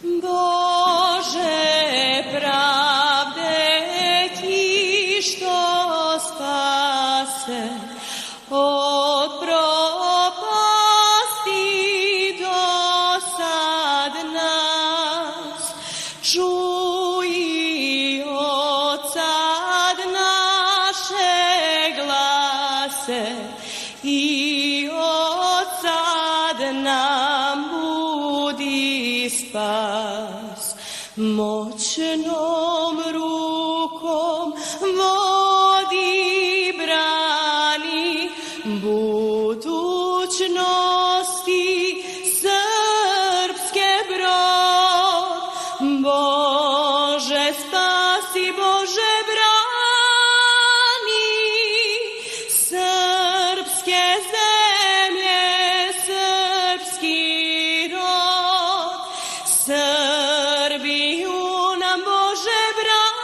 Bože pravde ti što spase od propasti dosad nas, čuj od sad naše glase i od sad nam budi spas. Moćnom rukom vodi brani budućnosti srpske brod. Bože spasi, Bože brani srpske zemlje, srpski rod. Srbiju nam Bože brani,